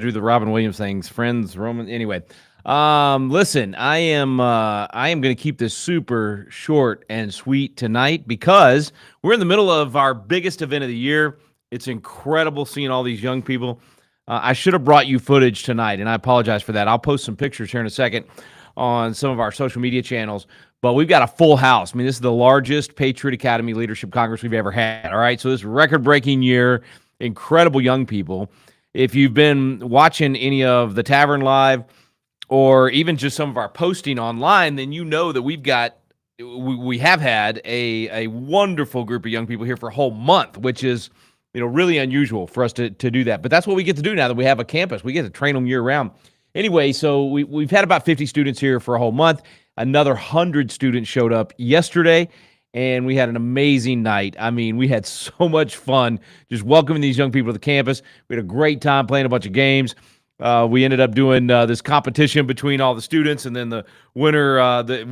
do the Robin Williams things, friends, Roman. Anyway, listen, I am going to keep this super short and sweet tonight because we're in the middle of our biggest event of the year. It's incredible seeing all these young people. I should have brought you footage tonight, and I apologize for that. I'll post some pictures here in a second on some of our social media channels. But we've got a full house. I mean, this is the largest Patriot Academy Leadership Congress we've ever had. All right, so this record-breaking year, incredible young people. If you've been watching any of the Tavern Live or even just some of our posting online, then you know that we have had a wonderful group of young people here for a whole month, which is really unusual for us to do that. But that's what we get to do now that we have a campus. We get to train them year round. Anyway, so we've had about 50 students here for a whole month. Another 100 students showed up yesterday, and we had an amazing night. I mean, we had so much fun just welcoming these young people to the campus. We had a great time playing a bunch of games. We ended up doing this competition between all the students, and then the winner. Let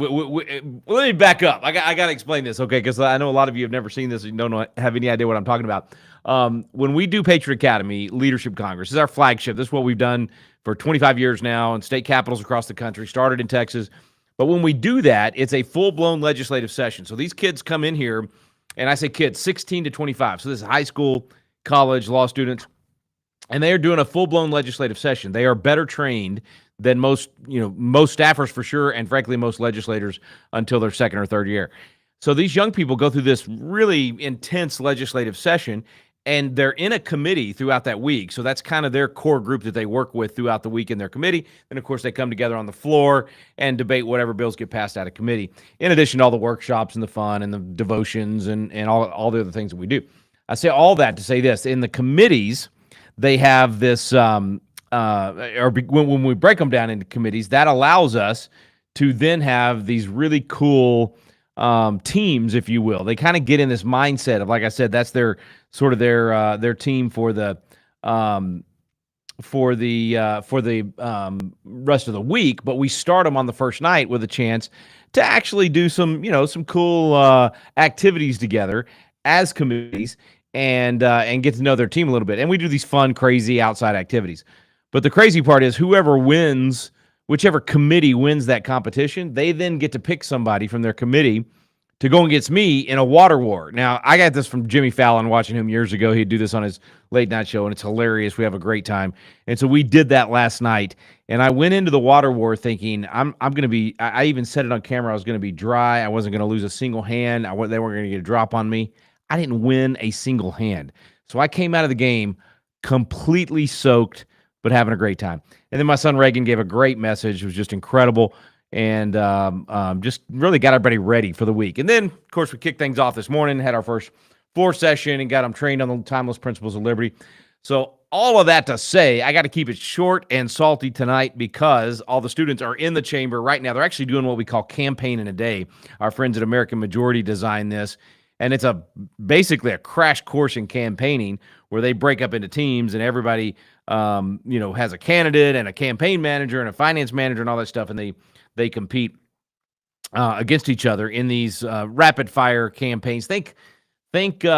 me back up. I got to explain this, okay? Because I know a lot of you have never seen this and don't have any idea what I'm talking about. When we do Patriot Academy Leadership Congress, this is our flagship. This is what we've done for 25 years now in state capitals across the country. Started in Texas. But when we do that, it's a full-blown legislative session. So these kids come in here, and I say kids, 16 to 25. So this is high school, college, law students, and they are doing a full-blown legislative session. They are better trained than most staffers for sure, and frankly, most legislators until their second or third year. So these young people go through this really intense legislative session, and they're in a committee throughout that week. So that's kind of their core group that they work with throughout the week in their committee. Then, of course, they come together on the floor and debate whatever bills get passed out of committee, in addition to all the workshops and the fun and the devotions and all the other things that we do. I say all that to say this. In the committees, they have this, when we break them down into committees, that allows us to then have these really cool teams, if you will. They kind of get in this mindset of, like I said, that's their team for the rest of the week. But we start them on the first night with a chance to actually do some cool activities together as committees and get to know their team a little bit. And we do these fun, crazy outside activities. But the crazy part is whichever committee wins that competition, they then get to pick somebody from their committee to go against me in a water war. Now, I got this from Jimmy Fallon, watching him years ago. He'd do this on his late night show, and it's hilarious. We have a great time. And so we did that last night, and I went into the water war thinking I'm going to be – I even said it on camera. I was going to be dry. I wasn't going to lose a single hand. They weren't going to get a drop on me. I didn't win a single hand. So I came out of the game completely soaked but having a great time. And then my son Reagan gave a great message. It was just incredible, and just really got everybody ready for the week. And then, of course, we kicked things off this morning, had our first floor session, and got them trained on the timeless principles of liberty. So all of that to say, I got to keep it short and salty tonight because all the students are in the chamber right now. They're actually doing what we call campaign in a day. Our friends at American Majority designed this, and it's basically a crash course in campaigning where they break up into teams, and everybody has a candidate and a campaign manager and a finance manager and all that stuff, and they compete against each other in these rapid fire campaigns. Think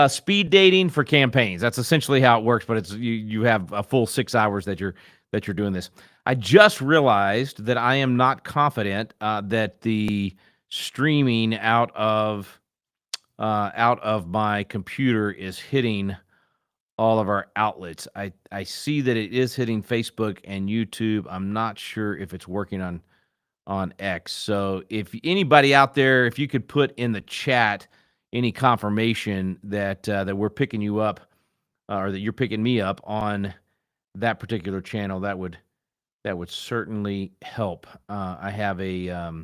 speed dating for campaigns. That's essentially how it works, but it's you have a full 6 hours that you're doing this. I just realized that I am not confident that the streaming out of my computer is hitting all of our outlets. I see that it is hitting Facebook and YouTube. I'm not sure if it's working on X. So if anybody out there, if you could put in the chat any confirmation that we're picking you up, or that you're picking me up on that particular channel, that would certainly help. I have a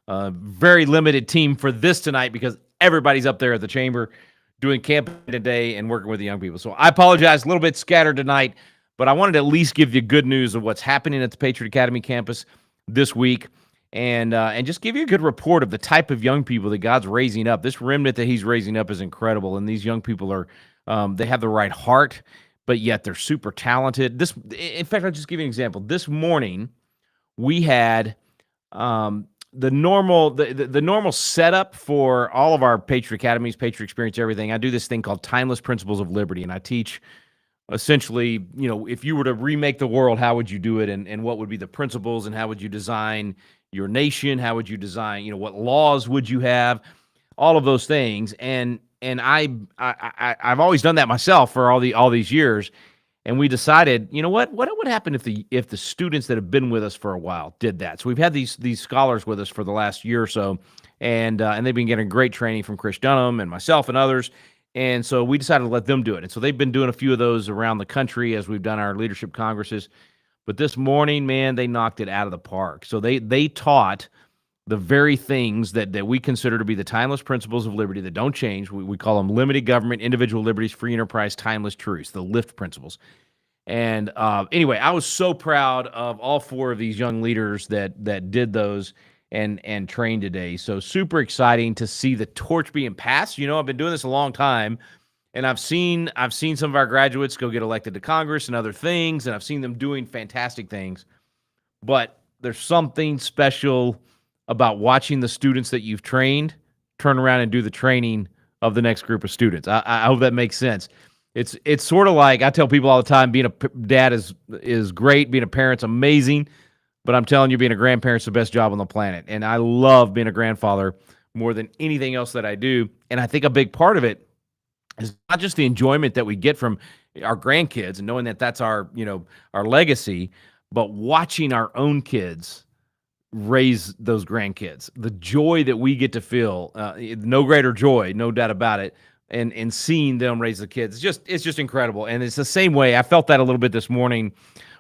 very limited team for this tonight because everybody's up there at the chamber doing camping today and working with the young people. So I apologize, a little bit scattered tonight, but I wanted to at least give you good news of what's happening at the Patriot Academy campus this week, and just give you a good report of the type of young people that God's raising up. This remnant that he's raising up is incredible, and these young people are they have the right heart, but yet they're super talented. In fact, I'll just give you an example. This morning, we had the normal setup for all of our Patriot Academies, Patriot Experience, everything. I do this thing called Timeless Principles of Liberty, and I teach essentially, if you were to remake the world, how would you do it, and what would be the principles, and how would you design your nation? How would you design, what laws would you have? All of those things, and I've always done that myself for all these years. And we decided, what would happen if the students that have been with us for a while did that? So we've had these scholars with us for the last year or so, and they've been getting great training from Chris Dunham and myself and others. And so we decided to let them do it. And so they've been doing a few of those around the country as we've done our leadership congresses. But this morning, man, they knocked it out of the park. So they taught the very things that we consider to be the timeless principles of liberty that don't change. We call them limited government, individual liberties, free enterprise, timeless truths, the LIFT principles. And anyway, I was so proud of all four of these young leaders that did those and trained today. So super exciting to see the torch being passed. I've been doing this a long time, and I've seen some of our graduates go get elected to Congress and other things, and I've seen them doing fantastic things. But there's something special about watching the students that you've trained turn around and do the training of the next group of students. I hope that makes sense. It's sort of like, I tell people all the time, being a dad is great, being a parent's amazing, but I'm telling you, being a grandparent's the best job on the planet. And I love being a grandfather more than anything else that I do. And I think a big part of it is not just the enjoyment that we get from our grandkids and knowing that that's our legacy, but watching our own kids raise those grandkids. The joy that we get to feel, no greater joy, no doubt about it, and seeing them raise the kids. It's just incredible. And it's the same way. I felt that a little bit this morning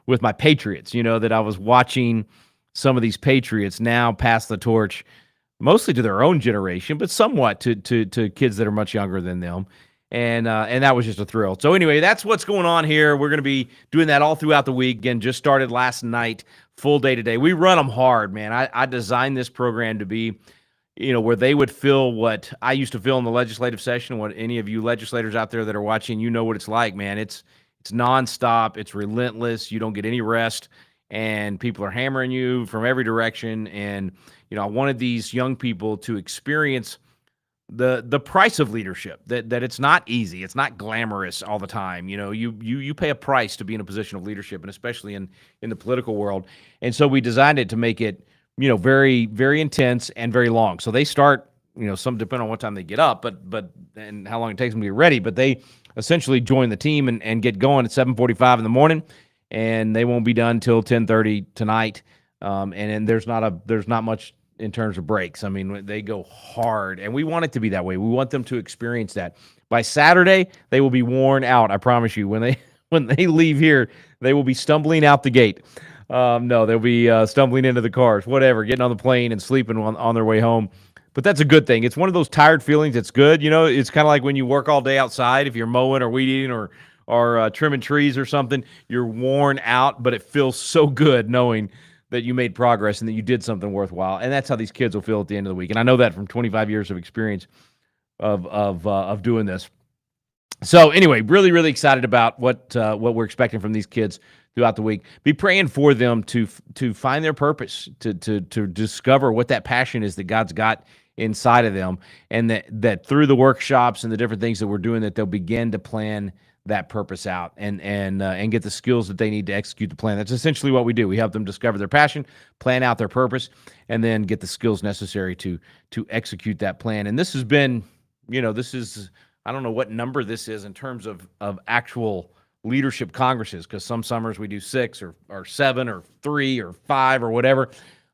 with my Patriots, that I was watching some of these Patriots now pass the torch, mostly to their own generation, but somewhat to kids that are much younger than them. And that was just a thrill. So anyway, that's what's going on here. We're going to be doing that all throughout the week. Again, just started last night, full day today. We run them hard, man. I designed this program to be, where they would feel what I used to feel in the legislative session. What any of you legislators out there that are watching, what it's like, man. It's nonstop. It's relentless. You don't get any rest, and people are hammering you from every direction. And I wanted these young people to experience the price of leadership, that it's not easy. It's not glamorous all the time. You pay a price to be in a position of leadership, and especially in the political world. And so we designed it to make it, very, very intense and very long. So they start, some depend on what time they get up, but and how long it takes them to get ready. But they essentially join the team and get going at 7:45 in the morning, and they won't be done till 10:30 tonight. And then there's not much in terms of breaks. I mean, they go hard, and we want it to be that way. We want them to experience that. By Saturday, they will be worn out. I promise you. When they leave here, they will be stumbling out the gate. No, they'll be stumbling into the cars, whatever, getting on the plane and sleeping on their way home. But that's a good thing. It's one of those tired feelings. It's good. It's kind of like when you work all day outside, if you're mowing or weed eating or trimming trees or something, you're worn out, but it feels so good knowing that you made progress and that you did something worthwhile. And that's how these kids will feel at the end of the week. And I know that from 25 years of experience of doing this. So anyway, really, really excited about what we're expecting from these kids throughout the week. Be praying for them to find their purpose, to discover what that passion is that God's got inside of them, and that through the workshops and the different things that we're doing, that they'll begin to plan that purpose out and get the skills that they need to execute the plan. That's essentially what we do. We help them discover their passion, plan out their purpose, and then get the skills necessary to execute that plan. And this has been, this is, I don't know what number this is in terms of actual leadership congresses, because some summers we do 6 or 7 or 3 or 5 or whatever.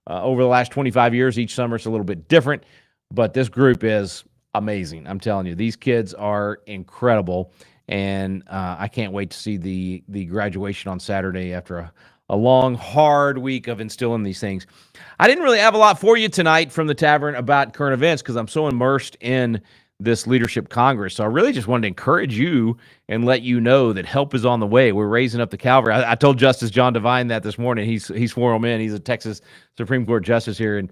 Over the last 25 years, each summer it's a little bit different, but this group is amazing. I'm telling you, these kids are incredible. And I can't wait to see the graduation on Saturday after a long, hard week of instilling these things. I didn't really have a lot for you tonight from the Tavern about current events because I'm so immersed in this leadership Congress. So I really just wanted to encourage you and let you know that help is on the way. We're raising up the cavalry. I told Justice John Devine that this morning. He's sworn him in. He's a Texas Supreme Court justice here and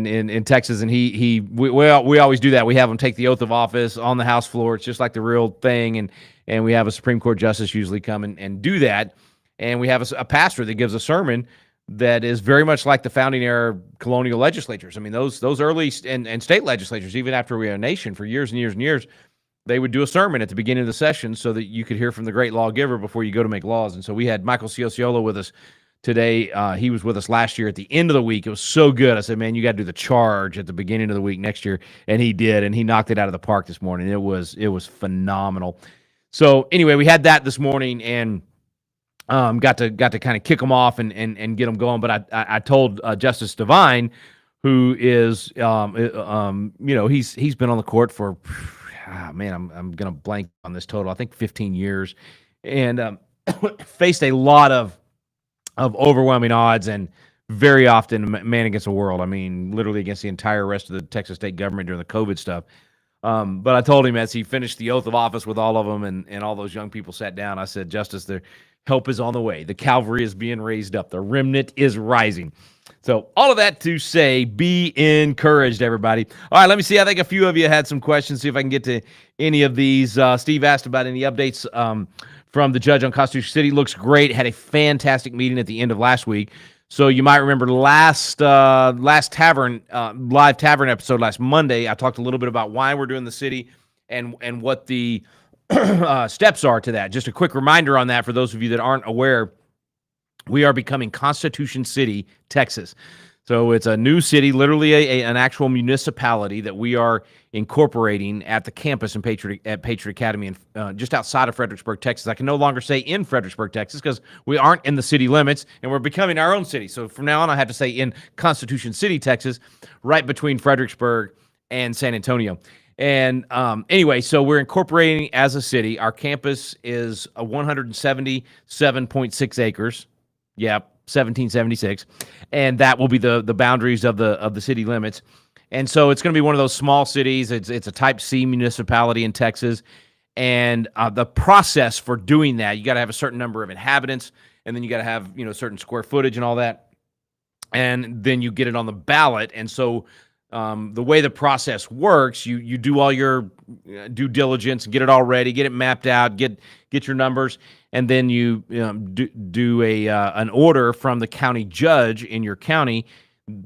in Texas, and we always do that. We have them take the oath of office on the House floor. It's just like the real thing, and we have a Supreme Court justice usually come and do that, and we have a pastor that gives a sermon that is very much like the founding era colonial legislatures. I mean, those early and state legislatures, even after we were a nation for years and years and years, they would do a sermon at the beginning of the session so that you could hear from the great lawgiver before you go to make laws. And so we had Michael Ciosiolo with us today. He was with us last year at the end of the week. It was so good. I said, man, you got to do the charge at the beginning of the week next year. And he did, and he knocked it out of the park this morning. It was phenomenal. So anyway, we had that this morning, and got to kind of kick them off and get them going. But I told Justice Devine, who is he's been on the court for I'm gonna blank on this total. I think 15 years, and faced a lot of overwhelming odds, and very often man against the world. I mean, literally against the entire rest of the Texas state government during the COVID stuff. But I told him as he finished the oath of office with all of them, and all those young people sat down, I said, Justice, their help is on the way. The cavalry is being raised up. The remnant is rising. So all of that to say, be encouraged, everybody. All right, let me see. I think a few of you had some questions. See if I can get to any of these. Steve asked about any updates from the judge on Constitution City. Looks great. Had a fantastic meeting at the end of last week. So you might remember last Tavern live Tavern episode last Monday, I talked a little bit about why we're doing the city and what the steps are to that. Just a quick reminder on that for those of you that aren't aware. We are becoming Constitution City, Texas. So it's a new city, literally an actual municipality that we are incorporating at the campus at Patriot Academy, just outside of Fredericksburg, Texas. I can no longer say in Fredericksburg, Texas, because we aren't in the city limits, and we're becoming our own city. So from now on, I have to say in Constitution City, Texas, right between Fredericksburg and San Antonio. And anyway, so we're incorporating as a city. Our campus is 177.6 acres. Yeah, 1776, and that will be the boundaries of the city limits. And so it's going to be one of those small cities. It's a Type C municipality in Texas, and the process for doing that, you got to have a certain number of inhabitants, and then you got to have certain square footage and all that, and then you get it on the ballot. And so the way the process works, you do all your due diligence and get it all ready, get it mapped out, get your numbers, and then you do an order from the county judge in your county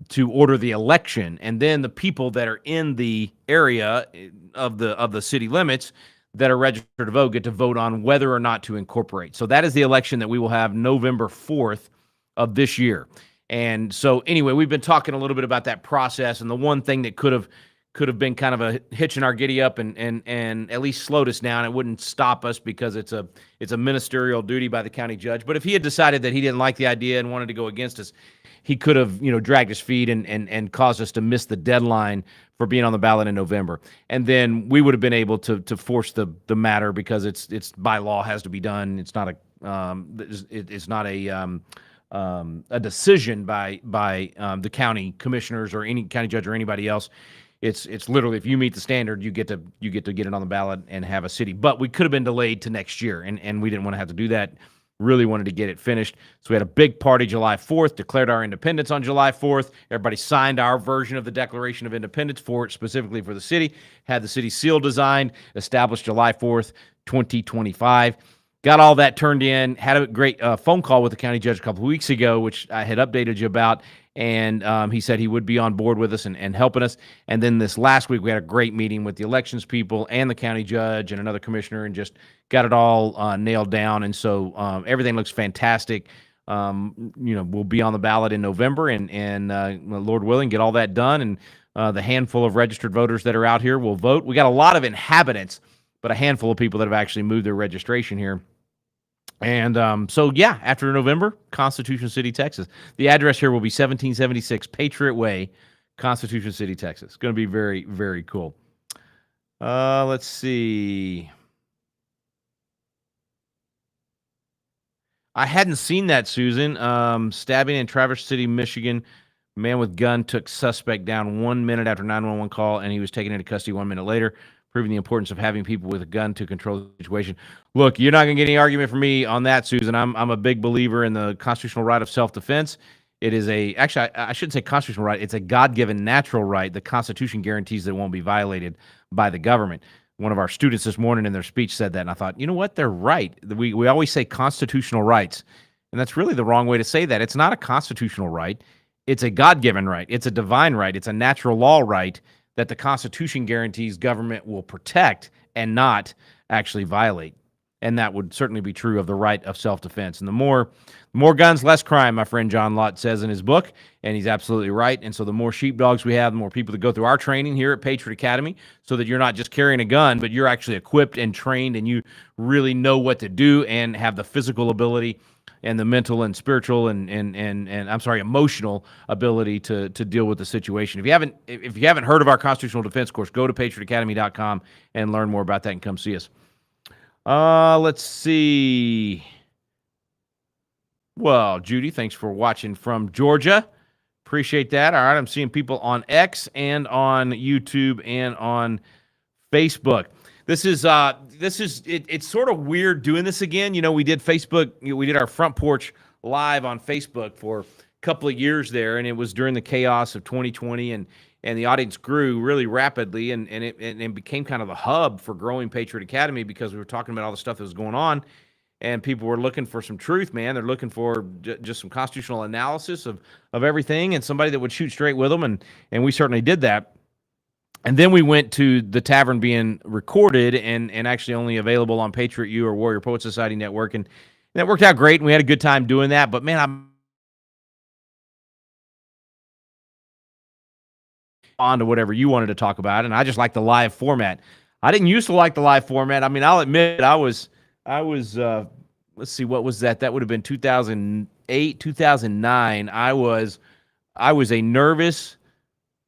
to order the election, and then the people that are in the area of the city limits that are registered to vote get to vote on whether or not to incorporate. So that is the election that we will have November 4th of this year. And so anyway, we've been talking a little bit about that process, and the one thing that could have been kind of a hitch in our giddy up and at least slowed us down. It wouldn't stop us because it's a ministerial duty by the county judge. But if he had decided that he didn't like the idea and wanted to go against us, he could have dragged his feet and caused us to miss the deadline for being on the ballot in November. And then we would have been able to force the matter because it's by law has to be done. It's not a decision by the county commissioners or any county judge or anybody else. It's literally, if you meet the standard, you get to get it on the ballot and have a city. But we could have been delayed to next year, and we didn't want to have to do that. Really wanted to get it finished. So we had a big party July 4th, declared our independence on July 4th. Everybody signed our version of the Declaration of Independence for it, specifically for the city. Had the city seal designed, established July 4th, 2025. Got all that turned in, had a great phone call with the county judge a couple of weeks ago, which I had updated you about, and he said he would be on board with us and helping us. And then this last week, we had a great meeting with the elections people and the county judge and another commissioner and just got it all nailed down. And so everything looks fantastic. We'll be on the ballot in November and Lord willing, get all that done. And the handful of registered voters that are out here will vote. We got a lot of inhabitants, but a handful of people that have actually moved their registration here. And after November, Constitution City, Texas. The address here will be 1776 Patriot Way, Constitution City, Texas. It's going to be very, very cool. Let's see. I hadn't seen that, Susan. Stabbing in Traverse City, Michigan. Man with gun took suspect down 1 minute after 911 call, and he was taken into custody 1 minute later, proving the importance of having people with a gun to control the situation. Look, you're not going to get any argument from me on that, Susan. I'm a big believer in the constitutional right of self-defense. It is I shouldn't say constitutional right. It's a God-given natural right. The Constitution guarantees that it won't be violated by the government. One of our students this morning in their speech said that, and I thought, you know what? They're right. We always say constitutional rights, and that's really the wrong way to say that. It's not a constitutional right. It's a God-given right. It's a divine right. It's a natural law right that the Constitution guarantees government will protect and not actually violate. And that would certainly be true of the right of self-defense. And the more guns, less crime, my friend John Lott says in his book, and he's absolutely right. And so the more sheepdogs we have, the more people that go through our training here at Patriot Academy, so that you're not just carrying a gun, but you're actually equipped and trained, and you really know what to do and have the physical ability and the mental and spiritual and emotional ability to deal with the situation. If you haven't heard of our constitutional defense course, go to patriotacademy.com and learn more about that and come see us. Let's see. Well, Judy, thanks for watching from Georgia. Appreciate that. All right, I'm seeing people on X and on YouTube and on Facebook. It's sort of weird doing this again. We did Facebook, we did our Front Porch Live on Facebook for a couple of years there, and it was during the chaos of 2020, and the audience grew really rapidly, and it became kind of the hub for growing Patriot Academy, because we were talking about all the stuff that was going on, and people were looking for some truth, man. They're looking for just some constitutional analysis of everything, and somebody that would shoot straight with them, and we certainly did that. And then we went to the Tavern being recorded and actually only available on Patriot U or Warrior Poet Society Network, and that worked out great, and we had a good time doing that. But man, I'm on to whatever you wanted to talk about, and I just like the live format. I didn't used to like the live format. I mean, I'll admit I was let's see, what was that? That would have been 2008, 2009. I was a nervous,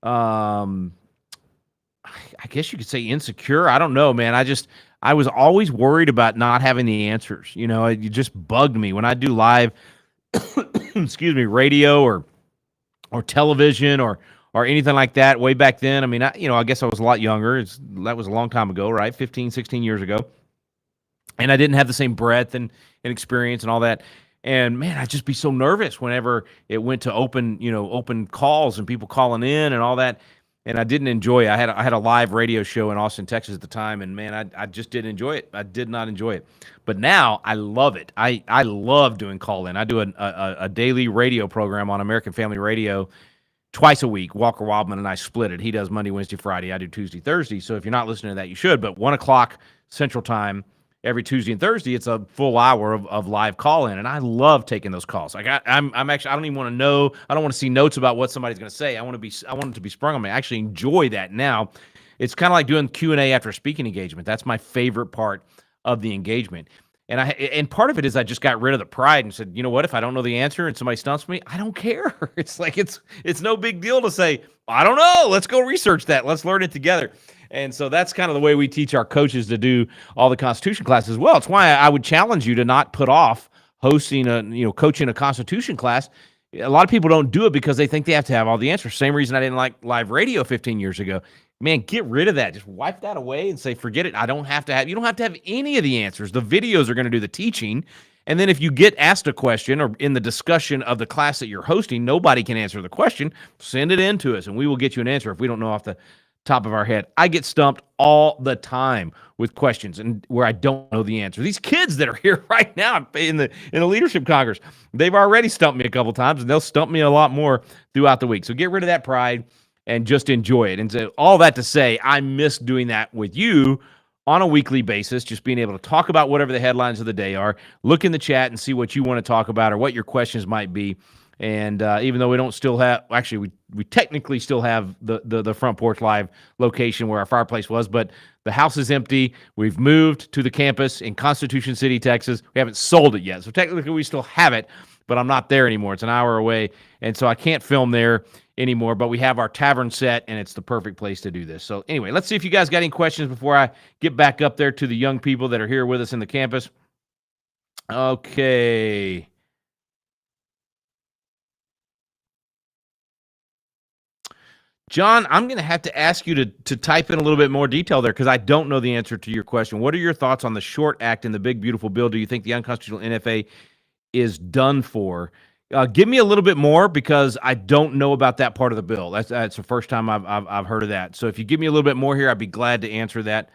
I guess you could say insecure. I don't know, man. I was always worried about not having the answers. It just bugged me when I do live, excuse me, radio or television or anything like that way back then. I mean, I guess I was a lot younger. That was a long time ago, right? 15, 16 years ago. And I didn't have the same breadth and experience and all that. And man, I'd just be so nervous whenever it went to open calls and people calling in and all that. And I didn't enjoy it. I had a live radio show in Austin, Texas at the time, and man, I just didn't enjoy it. I did not enjoy it. But now I love it. I love doing call-in. I do a daily radio program on American Family Radio twice a week. Walker Wildman and I split it. He does Monday, Wednesday, Friday. I do Tuesday, Thursday. So if you're not listening to that, you should. But 1 o'clock Central Time every Tuesday and Thursday, it's a full hour of live call-in, and I love taking those calls. Like I'm actually, I don't even want to know. I don't want to see notes about what somebody's going to say. I want it to be sprung on me. I actually enjoy that now. It's kind of like doing Q&A after a speaking engagement. That's my favorite part of the engagement. And part of it is I just got rid of the pride and said, you know what? If I don't know the answer and somebody stumps me, I don't care. It's like it's no big deal to say, I don't know. Let's go research that. Let's learn it together. And so that's kind of the way we teach our coaches to do all the Constitution classes as well. It's why I would challenge you to not put off hosting coaching a Constitution class. A lot of people don't do it because they think they have to have all the answers. Same reason I didn't like live radio 15 years ago. Man, get rid of that. Just wipe that away and say, forget it. You don't have to have any of the answers. The videos are going to do the teaching. And then if you get asked a question or in the discussion of the class that you're hosting, nobody can answer the question, send it in to us and we will get you an answer if we don't know off the top of our head. I get stumped all the time with questions and where I don't know the answer. These kids that are here right now in the Leadership Congress, they've already stumped me a couple times, and they'll stump me a lot more throughout the week. So get rid of that pride and just enjoy it. And so all that to say, I miss doing that with you on a weekly basis, just being able to talk about whatever the headlines of the day are, look in the chat and see what you want to talk about or what your questions might be. And even though we don't still have, actually, we technically still have the Front Porch Live location where our fireplace was, but the house is empty. We've moved to the campus in Constitution City, Texas. We haven't sold it yet. So technically we still have it, but I'm not there anymore. It's an hour away. And so I can't film there anymore, but we have our Tavern set, and it's the perfect place to do this. So anyway, let's see if you guys got any questions before I get back up there to the young people that are here with us in the campus. Okay. John, I'm going to have to ask you to type in a little bit more detail there because I don't know the answer to your question. What are your thoughts on the Short Act and the big, beautiful bill? Do you think the unconstitutional NFA is done for? Give me a little bit more because I don't know about that part of the bill. That's the first time I've heard of that. So if you give me a little bit more here, I'd be glad to answer that.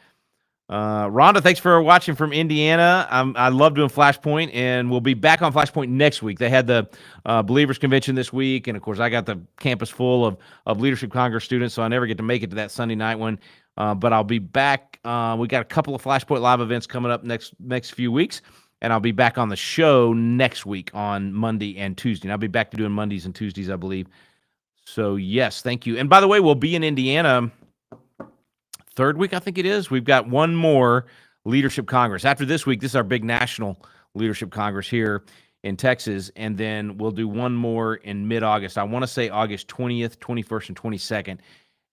Rhonda, thanks for watching from Indiana. I love doing Flashpoint, and we'll be back on Flashpoint next week. They had the Believers Convention this week, and of course, I got the campus full of Leadership Congress students, so I never get to make it to that Sunday night one. But I'll be back. We got a couple of Flashpoint Live events coming up next few weeks, and I'll be back on the show next week on Monday and Tuesday. And I'll be back to doing Mondays and Tuesdays, I believe. So, yes, thank you. And by the way, we'll be in Indiana third week, I think it is. We've got one more Leadership Congress. After this week, this is our big national Leadership Congress here in Texas, and then we'll do one more in mid-August. I want to say August 20th, 21st, and 22nd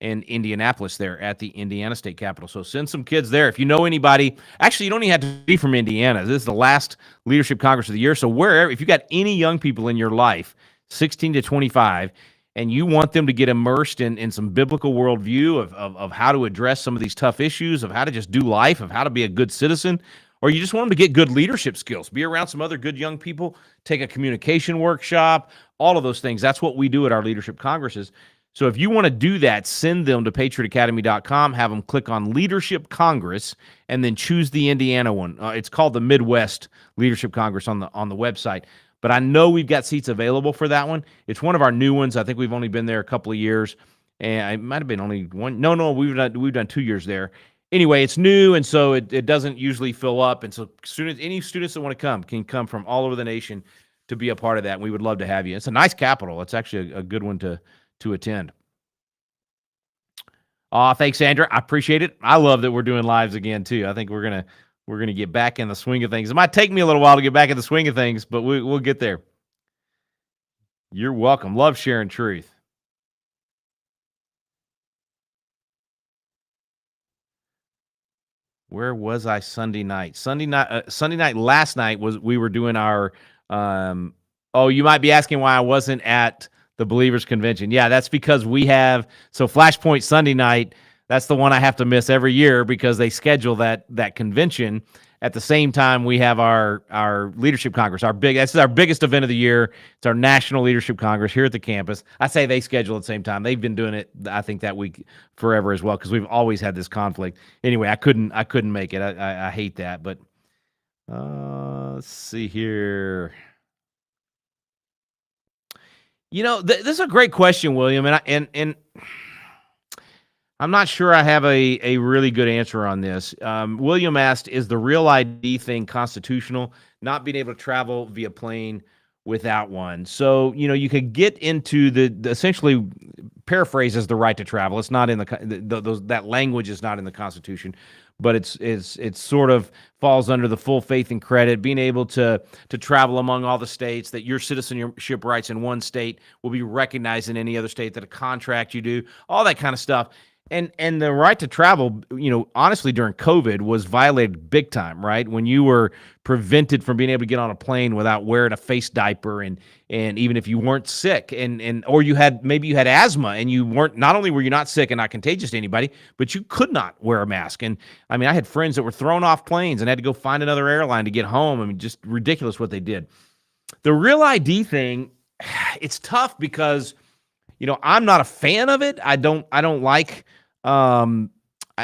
in Indianapolis there at the Indiana State Capitol. So send some kids there. If you know anybody, actually, you don't even have to be from Indiana. This is the last Leadership Congress of the year. So wherever, if you got any young people in your life, 16 to 25, and you want them to get immersed in some biblical worldview of how to address some of these tough issues, of how to just do life, of how to be a good citizen, or you just want them to get good leadership skills, be around some other good young people, take a communication workshop, all of those things. That's what we do at our Leadership Congresses. So if you want to do that, send them to patriotacademy.com, have them click on Leadership Congress, and then choose the Indiana one. It's called the Midwest Leadership Congress on the website. But I know we've got seats available for that one. It's one of our new ones. I think we've only been there a couple of years, and it might have been only one. No, we've done 2 years there. Anyway, it's new, and so it doesn't usually fill up. And so any students that want to come can come from all over the nation to be a part of that. And we would love to have you. It's a nice capitol. It's actually a good one to attend. Thanks, Sandra. I appreciate it. I love that we're doing lives again too. I think we're gonna get back in the swing of things. It might take me a little while to get back in the swing of things, but we'll get there. You're welcome. Love sharing truth. Where was I Sunday night? Sunday night last night we were doing our you might be asking why I wasn't at the Believers Convention. Yeah, that's because we have Flashpoint Sunday night, that's the one I have to miss every year because they schedule that convention at the same time we have our Leadership Congress. This is our biggest event of the year. It's our National Leadership Congress here at the campus. I say they schedule at the same time. They've been doing it, I think, that week forever as well because we've always had this conflict. Anyway, I couldn't make it. I hate that. But let's see here. This is a great question, William, and I'm not sure I have a really good answer on this. William asked, is the real ID thing constitutional, not being able to travel via plane without one? So, you could get into the essentially paraphrases the right to travel. It's not in that language is not in the Constitution, but it's sort of falls under the full faith and credit, being able to travel among all the states, that your citizenship rights in one state will be recognized in any other state, that a contract you do, all that kind of stuff. And the right to travel, honestly, during COVID was violated big time, right? When you were prevented from being able to get on a plane without wearing a face diaper, and even if you weren't sick, or you had asthma, and you weren't, not only were you not sick and not contagious to anybody, but you could not wear a mask. And I mean, I had friends that were thrown off planes and had to go find another airline to get home. I mean, just ridiculous what they did. The real ID thing, it's tough because I'm not a fan of it. I don't like. I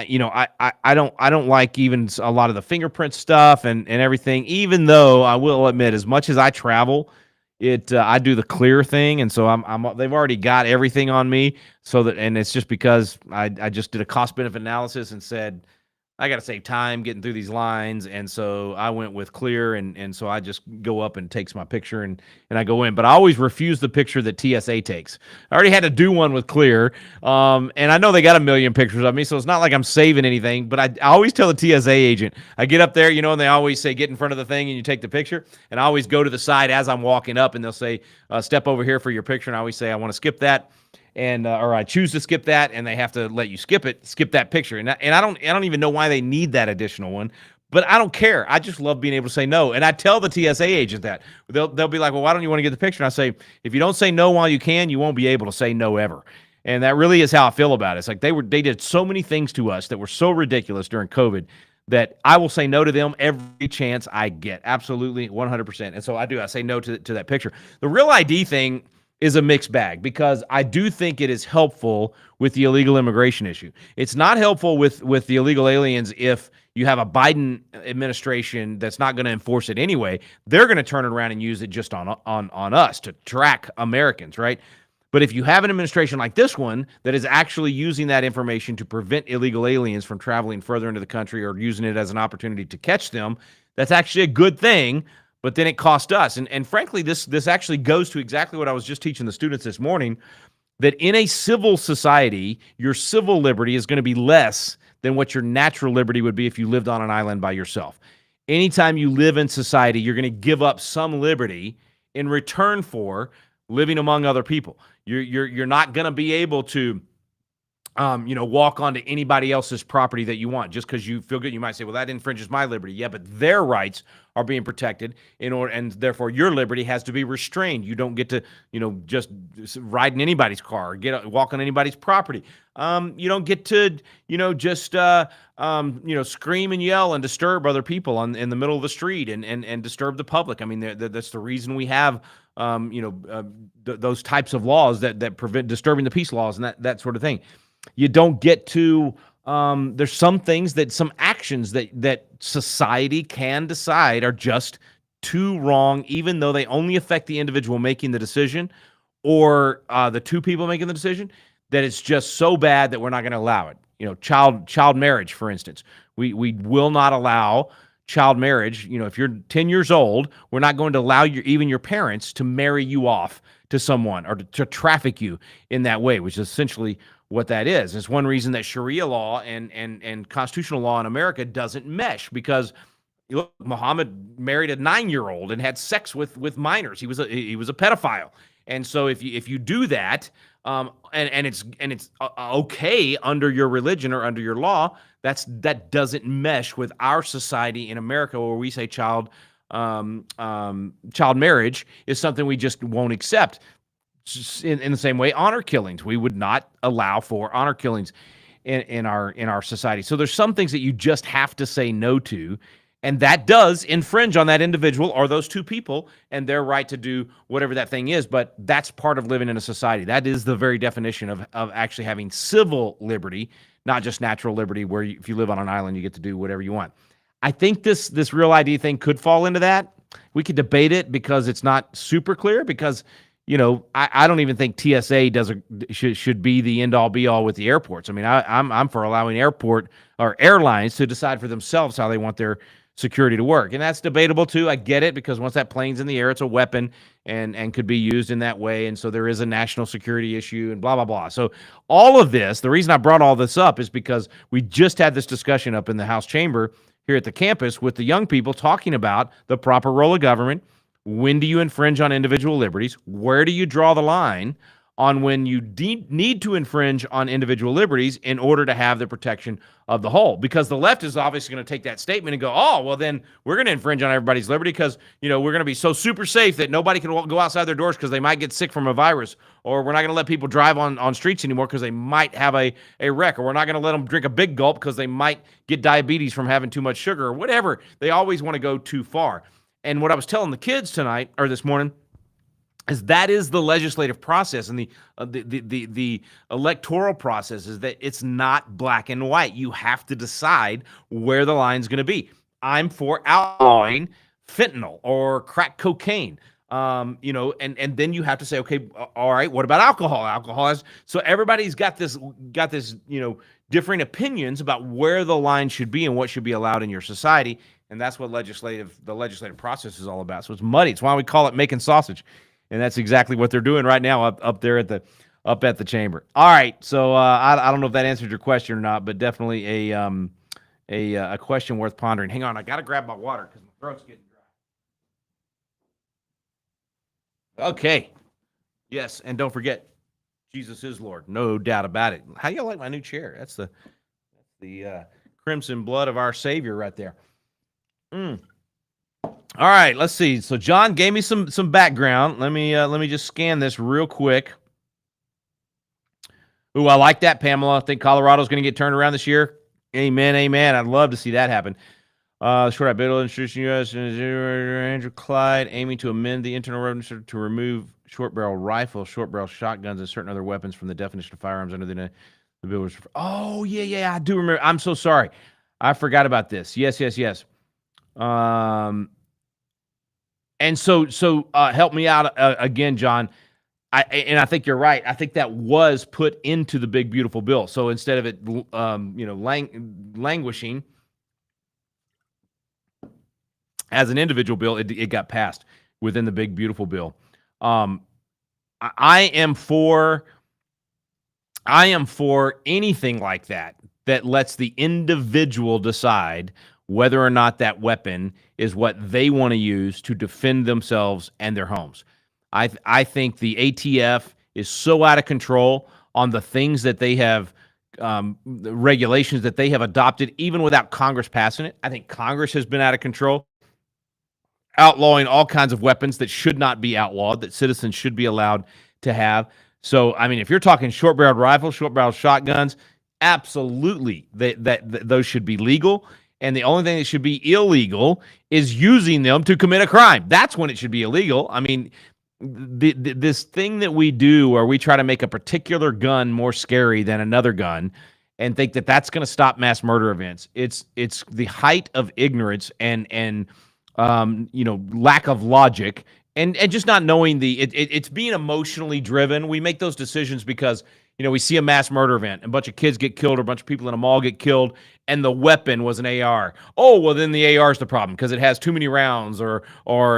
don't like even a lot of the fingerprint stuff and everything. Even though I will admit, as much as I travel, I do the clear thing, and so they've already got everything on me. And it's just because I just did a cost benefit analysis and said, I got to save time getting through these lines. And so I went with clear. And so I just go up and takes my picture and I go in, but I always refuse the picture that TSA takes. I already had to do one with clear. And I know they got 1 million pictures of me, so it's not like I'm saving anything, but I always tell the TSA agent, I get up there, and they always say, get in front of the thing and you take the picture. And I always go to the side as I'm walking up and they'll say, step over here for your picture. And I always say, I want to skip that. Or I choose to skip that, and they have to let you skip that picture. And I don't even know why they need that additional one, but I don't care. I just love being able to say no. And I tell the TSA agent that. They'll be like, well, why don't you want to get the picture? And I say, if you don't say no while you can, you won't be able to say no ever. And that really is how I feel about it. It's like they did so many things to us that were so ridiculous during COVID that I will say no to them every chance I get. Absolutely, 100%. And so I do. I say no to that picture. The real ID thing is a mixed bag because I do think it is helpful with the illegal immigration issue. It's not helpful with the illegal aliens if you have a Biden administration that's not going to enforce it anyway. They're going to turn it around and use it just on us to track Americans, right? But if you have an administration like this one that is actually using that information to prevent illegal aliens from traveling further into the country or using it as an opportunity to catch them, that's actually a good thing. But then it cost us. And frankly, this actually goes to exactly what I was just teaching the students this morning, that in a civil society, your civil liberty is going to be less than what your natural liberty would be if you lived on an island by yourself. Anytime you live in society, you're going to give up some liberty in return for living among other people. You're not going to be able to walk onto anybody else's property that you want just because you feel good. You might say, well, that infringes my liberty. Yeah, but their rights are being protected and therefore your liberty has to be restrained. You don't get to, just ride in anybody's car or walk on anybody's property. You don't get to, just scream and yell and disturb other people in the middle of the street and disturb the public. I mean, that's the reason we have those types of laws that prevent disturbing the peace laws and that sort of thing. You don't get to, there's some actions that society can decide are just too wrong, even though they only affect the individual making the decision or the two people making the decision, that it's just so bad that we're not going to allow it. Child marriage, for instance. We will not allow child marriage. If you're 10 years old, we're not going to allow even your parents to marry you off to someone or to traffic you in that way, which is essentially what that is. It's one reason that Sharia law and constitutional law in America doesn't mesh, because look, Muhammad married a 9-year-old and had sex with minors. He was a pedophile. And so if you do that, and it's okay under your religion or under your law, that doesn't mesh with our society in America, where we say child marriage is something we just won't accept. In the same way, honor killings, we would not allow for honor killings in our society. So there's some things that you just have to say no to, and that does infringe on that individual or those two people and their right to do whatever that thing is. But that's part of living in a society. That is the very definition of actually having civil liberty, not just natural liberty, where if you live on an island, you get to do whatever you want. I think this real ID thing could fall into that. We could debate it because it's not super clear, because I don't even think TSA should be the end all be all with the airports. I mean, I'm for allowing airport or airlines to decide for themselves how they want their security to work, and that's debatable too. I get it, because once that plane's in the air, it's a weapon and could be used in that way, and so there is a national security issue and blah blah blah. So all of this, the reason I brought all this up is because we just had this discussion up in the House chamber here at the campus with the young people talking about the proper role of government. When do you infringe on individual liberties? Where do you draw the line on when you need to infringe on individual liberties in order to have the protection of the whole? Because the left is obviously going to take that statement and go, oh, well, then we're going to infringe on everybody's liberty because, we're going to be so super safe that nobody can go outside their doors because they might get sick from a virus, or we're not going to let people drive on streets anymore because they might have a wreck, or we're not going to let them drink a big gulp because they might get diabetes from having too much sugar, or whatever. They always want to go too far. And what I was telling the kids tonight or this morning is that is the legislative process and the electoral process, is that it's not black and white. You have to decide where the line's going to be. I'm for outlawing fentanyl or crack cocaine. And then you have to say, okay, all right, what about alcohol? Alcohol has, so everybody's got this, different opinions about where the line should be and what should be allowed in your society. And that's what the legislative process is all about. So it's muddy. It's why we call it making sausage. And that's exactly what they're doing right now up there at the chamber. All right. So I don't know if that answered your question or not, but definitely a question worth pondering. Hang on, I got to grab my water because my throat's getting dry. Okay. Yes, and don't forget, Jesus is Lord. No doubt about it. How do you like my new chair? That's the crimson blood of our Savior right there. All right, let's see. So John gave me some background. Let me just scan this real quick. Ooh, I like that, Pamela. I think Colorado's going to get turned around this year. Amen, amen. I'd love to see that happen. Short bill institution U.S. Andrew Clyde aiming to amend the Internal Revenue to remove short barrel rifles, short barrel shotguns, and certain other weapons from the definition of firearms under the bill. Was oh yeah, I do remember. I'm so sorry, I forgot about this. Yes. And so help me out again, John. I think you're right. I think that was put into the big beautiful bill. So instead of it, languishing as an individual bill, it got passed within the big beautiful bill. Um, I am for anything like that that lets the individual decide whether or not that weapon is what they want to use to defend themselves and their homes. I think the ATF is so out of control on the things that they have, the regulations that they have adopted, even without Congress passing it. I think Congress has been out of control, outlawing all kinds of weapons that should not be outlawed, that citizens should be allowed to have. So, I mean, if you're talking short-barreled rifles, short-barreled shotguns, absolutely, those should be legal. And the only thing that should be illegal is using them to commit a crime. That's when it should be illegal. I mean, this thing that we do where we try to make a particular gun more scary than another gun and think that that's going to stop mass murder events. It's the height of ignorance and lack of logic and just not knowing it's being emotionally driven. We make those decisions because, we see a mass murder event, a bunch of kids get killed or a bunch of people in a mall get killed, and the weapon was an AR. Oh, well, then the AR is the problem because it has too many rounds or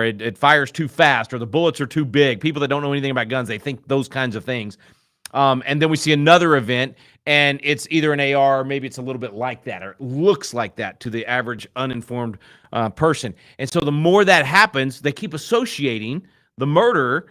it fires too fast or the bullets are too big. People that don't know anything about guns, they think those kinds of things. And then we see another event, and it's either an AR or maybe it's a little bit like that, or it looks like that to the average uninformed person. And so the more that happens, they keep associating the murder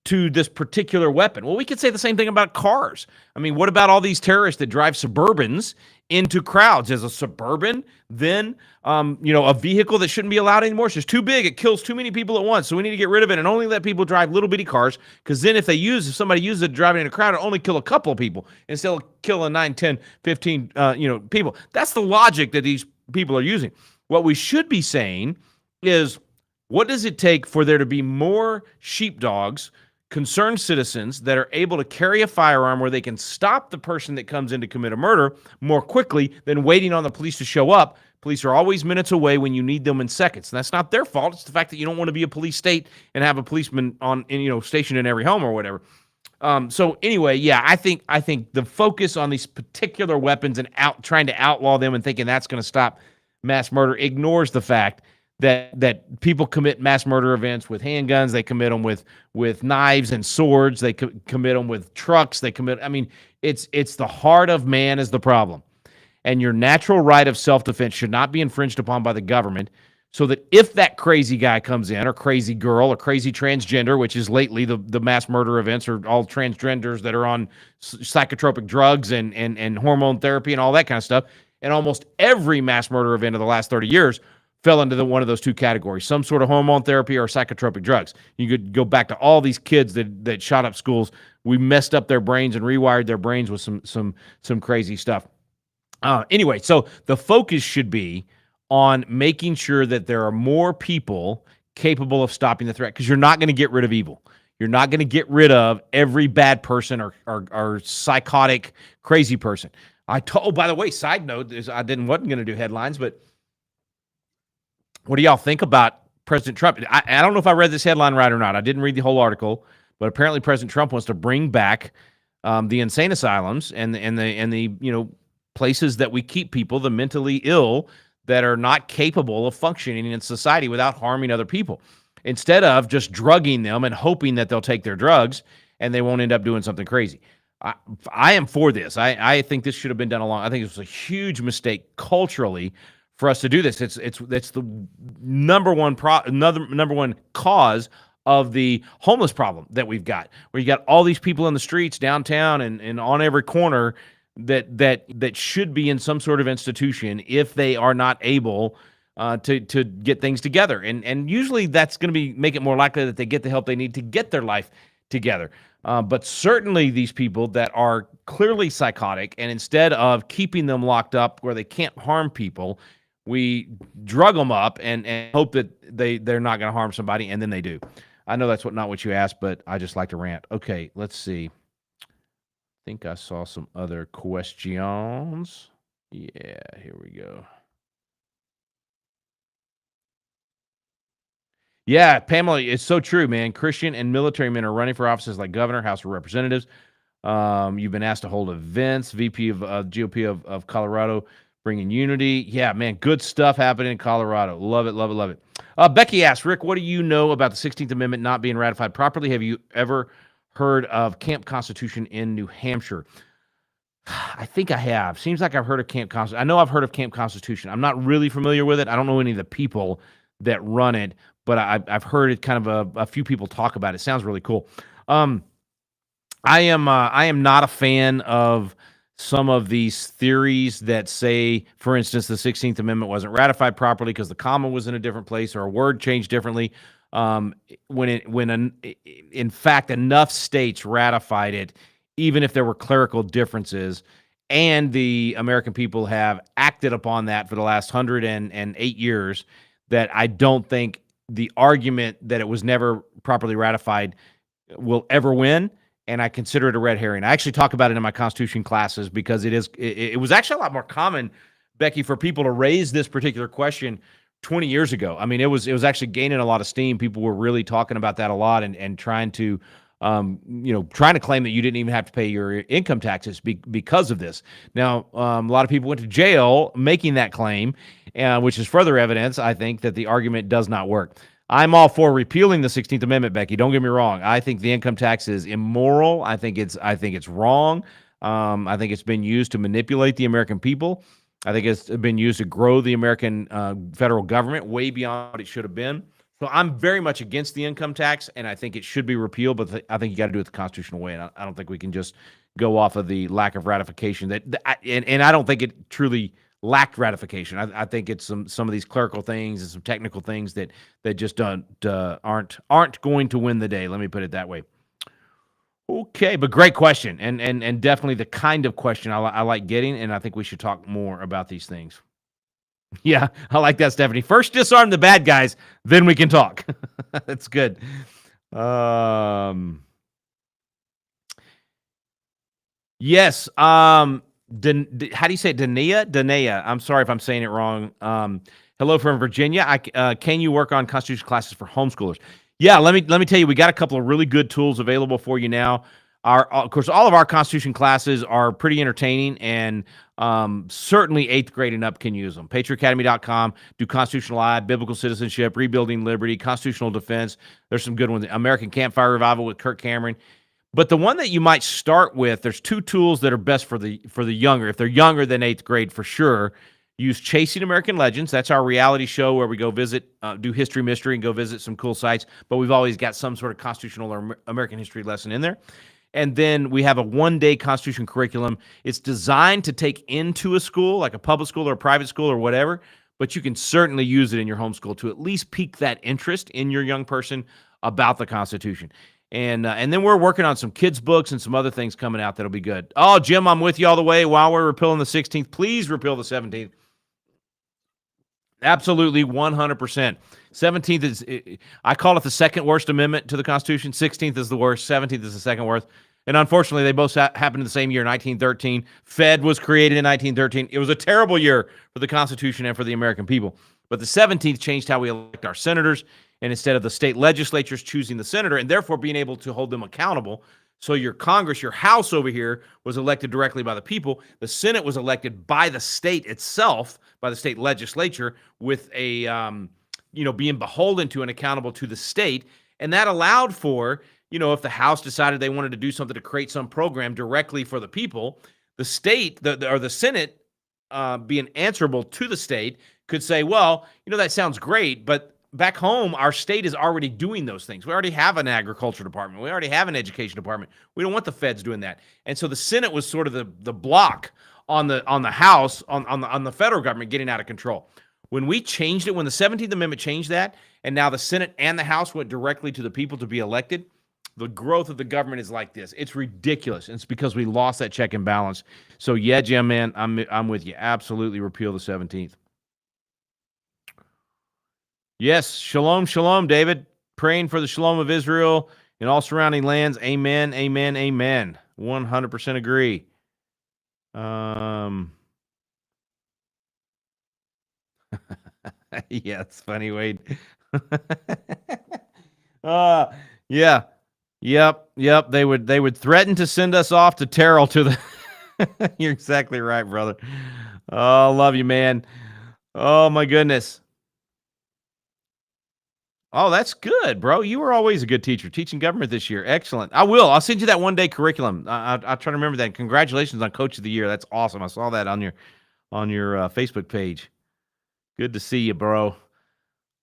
to this particular weapon. Well, we could say the same thing about cars. I mean, what about all these terrorists that drive Suburbans into crowds? As a Suburban, then a vehicle that shouldn't be allowed anymore. It's just too big. It kills too many people at once. So we need to get rid of it and only let people drive little bitty cars. Because then if somebody uses it driving in a crowd, it'll only kill a couple of people instead of killing 9, 10, 15 people. That's the logic that these people are using. What we should be saying is, what does it take for there to be more sheepdogs, concerned citizens that are able to carry a firearm where they can stop the person that comes in to commit a murder more quickly than waiting on the police to show up? Police are always minutes away when you need them in seconds. And that's not their fault. It's the fact that you don't want to be a police state and have a policeman stationed in every home or whatever. So anyway, yeah, I think the focus on these particular weapons and trying to outlaw them and thinking that's going to stop mass murder ignores the fact that people commit mass murder events with handguns. They commit them with knives and swords. They commit them with trucks. It's the heart of man is the problem. And your natural right of self-defense should not be infringed upon by the government, so that if that crazy guy comes in, or crazy girl, or crazy transgender, which is lately the mass murder events are all transgenders that are on psychotropic drugs and hormone therapy and all that kind of stuff. And almost every mass murder event of the last 30 years fell into one of those two categories, some sort of hormone therapy or psychotropic drugs. You could go back to all these kids that shot up schools. We messed up their brains and rewired their brains with some crazy stuff. Anyway, so the focus should be on making sure that there are more people capable of stopping the threat, because you're not going to get rid of evil. You're not going to get rid of every bad person or psychotic crazy person. By the way, side note, wasn't going to do headlines, but what do y'all think about President Trump? I don't know if I read this headline right or not. I didn't read the whole article, but apparently President Trump wants to bring back the insane asylums and the places that we keep people, the mentally ill that are not capable of functioning in society without harming other people, instead of just drugging them and hoping that they'll take their drugs and they won't end up doing something crazy. I am for this. I think this should have been done I think it was a huge mistake culturally for us to do this. It's the number one cause of the homeless problem that we've got, where you got all these people in the streets downtown and on every corner that should be in some sort of institution if they are not able to get things together. And usually that's going to make it more likely that they get the help they need to get their life together. But certainly these people that are clearly psychotic, and instead of keeping them locked up where they can't harm people, we drug them up and hope that they're not going to harm somebody, and then they do. I know that's not what you asked, but I just like to rant. Okay, let's see. I think I saw some other questions. Yeah, here we go. Yeah, Pamela, it's so true, man. Christian and military men are running for offices like governor, House of Representatives. You've been asked to hold events, VP of GOP of Colorado, bringing unity. Yeah, man, good stuff happening in Colorado. Love it, love it, love it. Becky asks, Rick, what do you know about the 16th Amendment not being ratified properly? Have you ever heard of Camp Constitution in New Hampshire? I think I have. Seems like I've heard of Camp Constitution. I know I've heard of Camp Constitution. I'm not really familiar with it. I don't know any of the people that run it, but I've heard it kind of a few people talk about it. Sounds really cool. I am not a fan of some of these theories that say, for instance, the 16th Amendment wasn't ratified properly because the comma was in a different place or a word changed differently. In fact enough states ratified it, even if there were clerical differences, and the American people have acted upon that for the last 108 years, that I don't think the argument that it was never properly ratified will ever win, and I consider it a red herring. I actually talk about it in my Constitution classes because it was actually a lot more common, Becky, for people to raise this particular question 20 years ago. I mean, it was actually gaining a lot of steam. People were really talking about that a lot and trying to trying to claim that you didn't even have to pay your income taxes because of this. Now, a lot of people went to jail making that claim, which is further evidence, I think, that the argument does not work. I'm all for repealing the 16th Amendment, Becky. Don't get me wrong. I think the income tax is immoral. I think it's wrong. I think it's been used to manipulate the American people. I think it's been used to grow the American federal government way beyond what it should have been. So I'm very much against the income tax, and I think it should be repealed. But I think you got to do it the constitutional way, and I don't think we can just go off of the lack of ratification. And I don't think it truly lacked ratification. I think it's some of these clerical things and some technical things that just aren't going to win the day. Let me put it that way. Okay, but great question, and definitely the kind of question I like getting, and I think we should talk more about these things. Yeah, I like that, Stephanie. First, disarm the bad guys, then we can talk. That's good. Yes. How do you say it? Dania? I'm sorry if I'm saying it wrong. Hello from Virginia. Can you work on constitution classes for homeschoolers? Yeah, let me tell you, we got a couple of really good tools available for you now. Of course, all of our constitution classes are pretty entertaining, and certainly 8th grade and up can use them. PatriotAcademy.com, do Constitutional Eye, Biblical Citizenship, Rebuilding Liberty, Constitutional Defense. There's some good ones. American Campfire Revival with Kirk Cameron. But the one that you might start with, there's two tools that are best for the younger. If they're younger than 8th grade, for sure, use Chasing American Legends. That's our reality show where we go visit, do history, mystery, and go visit some cool sites. But we've always got some sort of constitutional or American history lesson in there. And then we have a one-day Constitution curriculum. It's designed to take into a school, like a public school or a private school or whatever, but you can certainly use it in your homeschool to at least pique that interest in your young person about the Constitution. And then we're working on some kids' books and some other things coming out that'll be good. Oh, Jim, I'm with you all the way. While we're repealing the 16th, please repeal the 17th. Absolutely, 100%. 17th is, I call it the second worst amendment to the Constitution. 16th is the worst. 17th is the second worst. And unfortunately, they both happened in the same year, 1913. Fed was created in 1913. It was a terrible year for the Constitution and for the American people. But the 17th changed how we elect our senators. And instead of the state legislatures choosing the senator and therefore being able to hold them accountable, so your Congress, your House over here, was elected directly by the people. The Senate was elected by the state itself, by the state legislature, with a being beholden to and accountable to the state. And that allowed for, if the House decided they wanted to do something to create some program directly for the people, the state or the Senate, being answerable to the state, could say, well, that sounds great, but back home, our state is already doing those things. We already have an agriculture department. We already have an education department. We don't want the feds doing that. And so the Senate was sort of the block on the House, on the federal government getting out of control. When we changed it, when the 17th Amendment changed that, and now the Senate and the House went directly to the people to be elected, the growth of the government is like this. It's ridiculous. And it's because we lost that check and balance. So yeah, Jim, man, I'm with you. Absolutely repeal the 17th. Yes, shalom, shalom, David. Praying for the shalom of Israel and all surrounding lands. Amen, amen, amen. 100% agree. Yeah, it's funny, Wade. uh, yeah. Yep. They would threaten to send us off to Terrell to the You're exactly right, brother. Oh, love you, man. Oh my goodness. Oh, that's good, bro. You were always a good teacher. Teaching government this year. Excellent. I will. I'll send you that one day curriculum. I'll try to remember that. Congratulations on Coach of the Year. That's awesome. I saw that on your Facebook page. Good to see you, bro.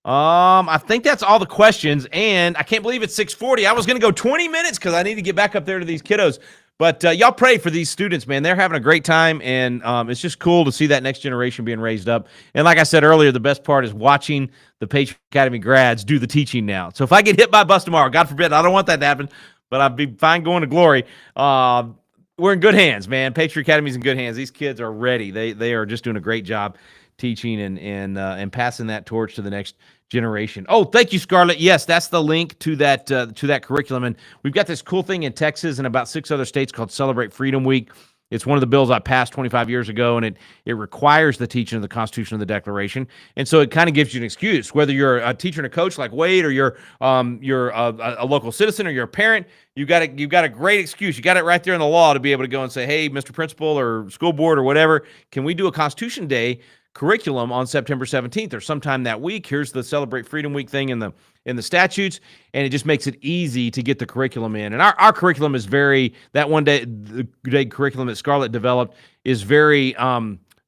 I think that's all the questions, and I can't believe it's 6:40. I was going to go 20 minutes because I need to get back up there to these kiddos. But y'all pray for these students, man. They're having a great time, and it's just cool to see that next generation being raised up. And like I said earlier, the best part is watching the Patriot Academy grads do the teaching now. So if I get hit by a bus tomorrow, God forbid, I don't want that to happen, but I'd be fine going to glory. We're in good hands, man. Patriot Academy's in good hands. These kids are ready. They are just doing a great job teaching and passing that torch to the next generation. Oh, thank you, Scarlett. Yes, that's the link to that curriculum. And we've got this cool thing in Texas and about 6 other states called Celebrate Freedom Week. It's one of the bills I passed 25 years ago, and it requires the teaching of the Constitution and the Declaration. And so it kind of gives you an excuse, whether you're a teacher and a coach like Wade, or you're a local citizen, or you're a parent. You've got a great excuse. You got it right there in the law to be able to go and say, hey, Mr. Principal or school board or whatever, can we do a Constitution Day curriculum on September 17th or sometime that week? Here's the Celebrate Freedom Week thing in the statutes, and it just makes it easy to get the curriculum in. And our curriculum is that one day the day curriculum that Scarlett developed is very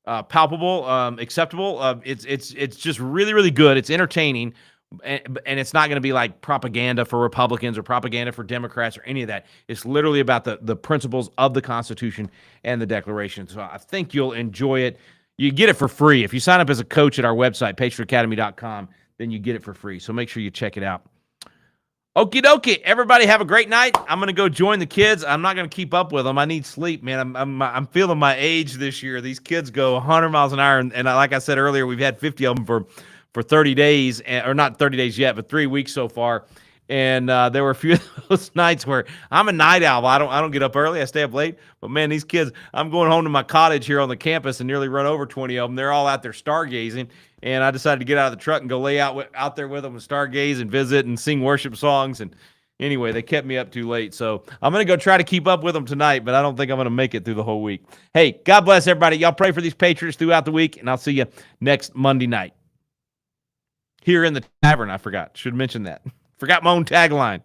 palpable, acceptable. It's just really, really good. It's entertaining, and it's not going to be like propaganda for Republicans or propaganda for Democrats or any of that. It's literally about the principles of the Constitution and the Declaration. So I think you'll enjoy it. You get it for free. If you sign up as a coach at our website, patriotacademy.com, then you get it for free. So make sure you check it out. Okie dokie. Everybody have a great night. I'm going to go join the kids. I'm not going to keep up with them. I need sleep, man. I'm feeling my age this year. These kids go 100 miles an hour. And like I said earlier, we've had 50 of them for 30 days, or not 30 days yet, but 3 weeks so far. And there were a few of those nights where I'm a night owl. I don't get up early. I stay up late. But, man, these kids, I'm going home to my cottage here on the campus and nearly run over 20 of them. They're all out there stargazing. And I decided to get out of the truck and go lay out there with them and stargaze and visit and sing worship songs. And anyway, they kept me up too late. So I'm going to go try to keep up with them tonight, but I don't think I'm going to make it through the whole week. Hey, God bless everybody. Y'all pray for these Patriots throughout the week, and I'll see you next Monday night here in the Tavern. I forgot. Should mention that. Forgot my own tagline.